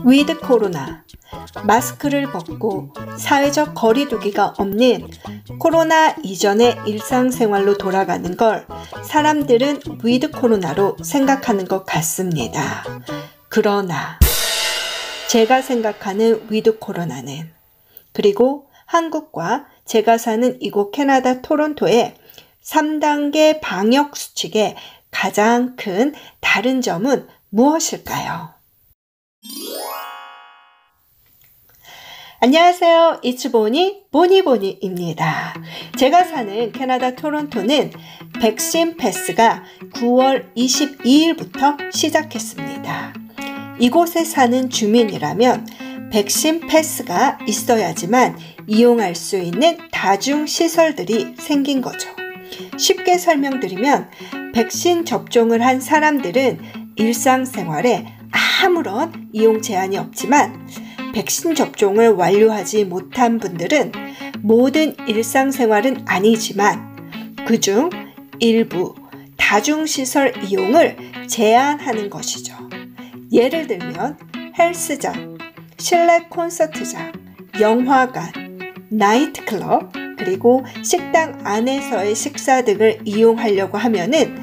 위드 코로나, 마스크를 벗고 사회적 거리두기가 없는 코로나 이전의 일상생활로 돌아가는 걸 사람들은 위드 코로나로 생각하는 것 같습니다. 그러나 제가 생각하는 위드 코로나는, 그리고 한국과 제가 사는 이곳 캐나다 토론토의 3단계 방역 수칙의 가장 큰 다른 점은 무엇일까요? 안녕하세요. 이츠보니 보니보니입니다. 제가 사는 캐나다 토론토는 백신 패스가 9월 22일부터 시작했습니다. 이곳에 사는 주민이라면 백신 패스가 있어야지만 이용할 수 있는 다중시설들이 생긴 거죠. 쉽게 설명드리면 백신 접종을 한 사람들은 일상생활에 아무런 이용 제한이 없지만 백신 접종을 완료하지 못한 분들은 모든 일상생활은 아니지만 그중 일부 다중시설 이용을 제한하는 것이죠. 예를 들면 헬스장, 실내 콘서트장, 영화관, 나이트클럽, 그리고 식당 안에서의 식사 등을 이용하려고 하면은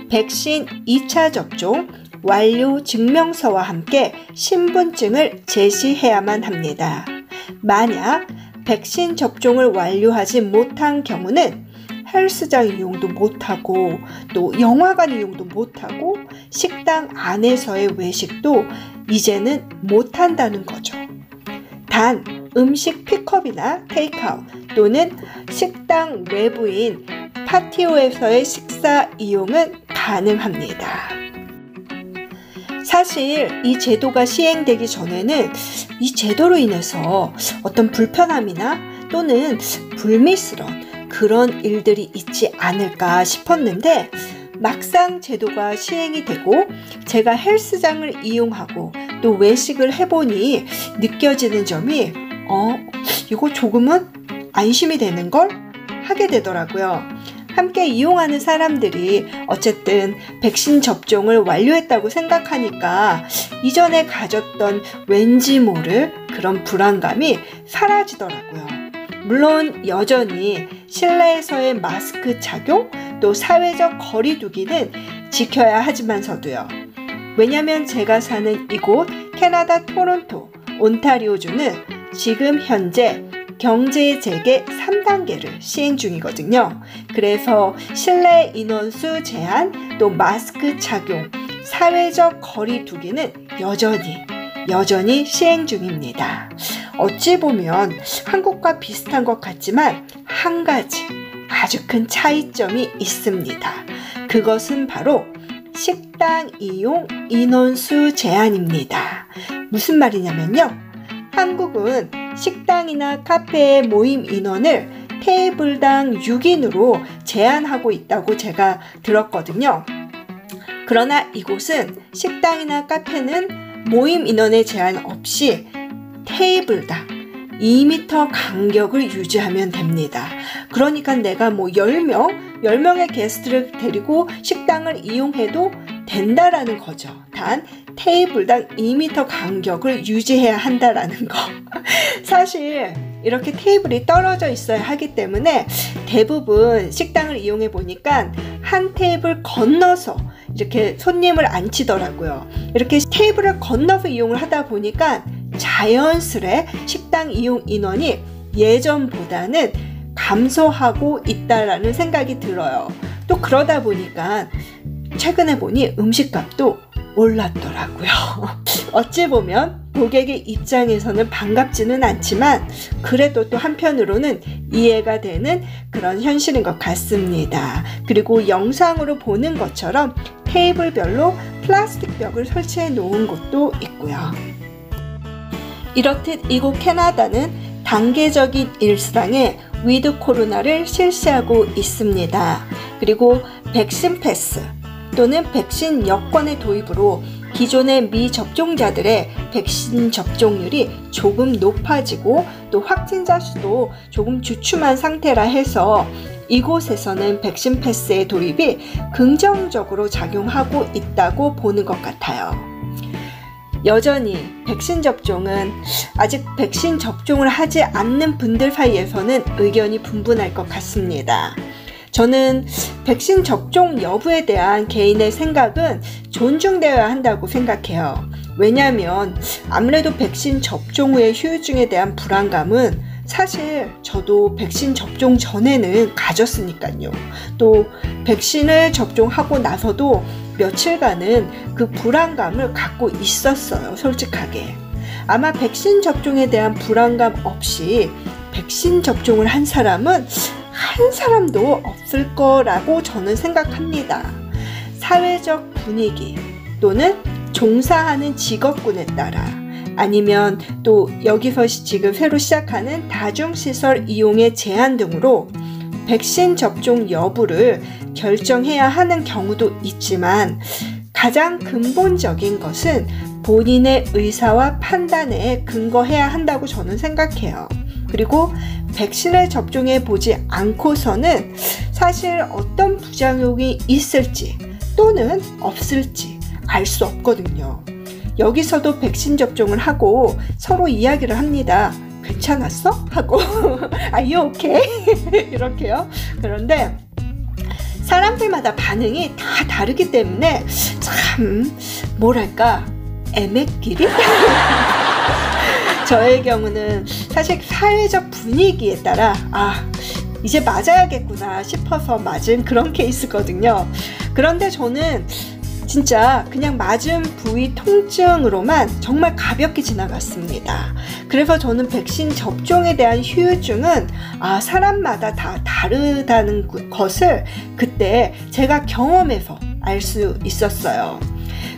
백신 2차 접종 완료 증명서와 함께 신분증을 제시해야만 합니다. 만약 백신 접종을 완료하지 못한 경우는 헬스장 이용도 못하고 또 영화관 이용도 못하고 식당 안에서의 외식도 이제는 못한다는 거죠. 단 음식 픽업이나 테이크아웃 또는 식당 외부인 파티오에서의 식사 이용은 가능합니다. 사실 이 제도가 시행되기 전에는 이 제도로 인해서 어떤 불편함이나 또는 불미스러운 그런 일들이 있지 않을까 싶었는데 막상 제도가 시행이 되고 제가 헬스장을 이용하고 또 외식을 해보니 느껴지는 점이 이거 조금은 안심이 되는 걸 하게 되더라고요. 함께 이용하는 사람들이 어쨌든 백신 접종을 완료했다고 생각하니까 이전에 가졌던 왠지 모를 그런 불안감이 사라지더라고요. 물론 여전히 실내에서의 마스크 착용 또 사회적 거리두기는 지켜야 하지만서도요. 왜냐하면 제가 사는 이곳 캐나다 토론토 온타리오주는 지금 현재 경제 재개 3단계를 시행 중이거든요. 그래서 실내 인원수 제한, 또 마스크 착용, 사회적 거리두기는 여전히 시행 중입니다. 어찌 보면 한국과 비슷한 것 같지만 한 가지 아주 큰 차이점이 있습니다. 그것은 바로 식당 이용 인원수 제한입니다. 무슨 말이냐면요. 한국은 식당이나 카페의 모임 인원을 테이블당 6인으로 제한하고 있다고 제가 들었거든요. 그러나 이곳은 식당이나 카페는 모임 인원의 제한 없이 테이블당 2m 간격을 유지하면 됩니다. 그러니까 내가 10명의 게스트를 데리고 식당을 이용해도 된다라는 거죠. 단 테이블당 2m 간격을 유지해야 한다라는 거. 사실 이렇게 테이블이 떨어져 있어야 하기 때문에 대부분 식당을 이용해 보니까 한 테이블 건너서 이렇게 손님을 앉히더라고요. 이렇게 테이블을 건너서 이용을 하다 보니까 자연스레 식당 이용 인원이 예전보다는 감소하고 있다라는 생각이 들어요. 또 그러다 보니까 최근에 보니 음식값도 올랐더라고요. 어찌 보면 고객의 입장에서는 반갑지는 않지만 그래도 또 한편으로는 이해가 되는 그런 현실인 것 같습니다. 그리고 영상으로 보는 것처럼 테이블별로 플라스틱 벽을 설치해 놓은 곳도 있고요. 이렇듯 이곳 캐나다는 단계적인 일상에 위드 코로나를 실시하고 있습니다. 그리고 백신 패스 또는 백신 여권의 도입으로 기존의 미접종자들의 백신 접종률이 조금 높아지고 또 확진자 수도 조금 주춤한 상태라 해서 이곳에서는 백신 패스의 도입이 긍정적으로 작용하고 있다고 보는 것 같아요. 여전히 백신 접종은 아직 백신 접종을 하지 않는 분들 사이에서는 의견이 분분할 것 같습니다. 저는 백신 접종 여부에 대한 개인의 생각은 존중되어야 한다고 생각해요. 왜냐하면 아무래도 백신 접종 후의 후유증에 대한 불안감은 사실 저도 백신 접종 전에는 가졌으니까요. 또 백신을 접종하고 나서도 며칠간은 그 불안감을 갖고 있었어요. 솔직하게. 아마 백신 접종에 대한 불안감 없이 백신 접종을 한 사람은 한 사람도 없을 거라고 저는 생각합니다. 사회적 분위기 또는 종사하는 직업군에 따라 아니면 또 여기서 지금 새로 시작하는 다중시설 이용의 제한 등으로 백신 접종 여부를 결정해야 하는 경우도 있지만 가장 근본적인 것은 본인의 의사와 판단에 근거해야 한다고 저는 생각해요. 그리고 백신을 접종해 보지 않고서는 사실 어떤 부작용이 있을지 또는 없을지 알 수 없거든요. 여기서도 백신 접종을 하고 서로 이야기를 합니다. 괜찮았어? 하고 Are you okay? 이렇게요. 그런데 사람들마다 반응이 다 다르기 때문에 참 뭐랄까 애매끼리? 저의 경우는 사실 사회적 분위기에 따라 이제 맞아야겠구나 싶어서 맞은 그런 케이스거든요. 그런데 저는 진짜 그냥 맞은 부위 통증으로만 정말 가볍게 지나갔습니다. 그래서 저는 백신 접종에 대한 후유증은 사람마다 다 다르다는 것을 그때 제가 경험해서 알 수 있었어요.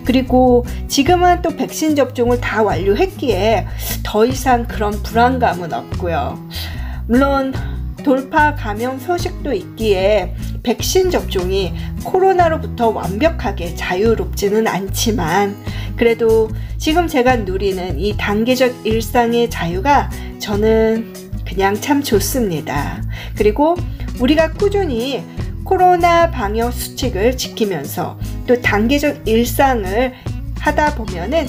그리고 지금은 또 백신 접종을 다 완료했기에 더 이상 그런 불안감은 없고요. 물론 돌파 감염 소식도 있기에 백신 접종이 코로나로부터 완벽하게 자유롭지는 않지만 그래도 지금 제가 누리는 이 단계적 일상의 자유가 저는 그냥 참 좋습니다. 그리고 우리가 꾸준히 코로나 방역 수칙을 지키면서 또 단계적 일상을 하다 보면은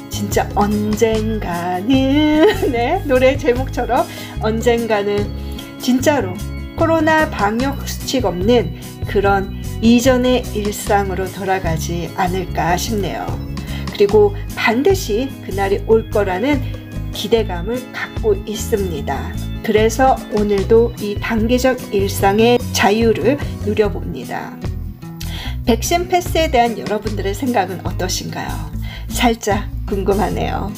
진짜 언젠가는 네, 노래 제목처럼 언젠가는 진짜로 코로나 방역 수칙 없는 그런 이전의 일상으로 돌아가지 않을까 싶네요. 그리고 반드시 그날이 올 거라는 기대감을 갖고 있습니다. 그래서 오늘도 이 단계적 일상의 자유를 누려봅니다. 백신 패스에 대한 여러분들의 생각은 어떠신가요? 살짝 궁금하네요.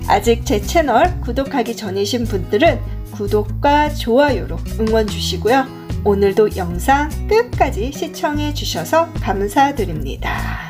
아직 제 채널 구독하기 전이신 분들은 구독과 좋아요로 응원 주시고요. 오늘도 영상 끝까지 시청해 주셔서 감사드립니다.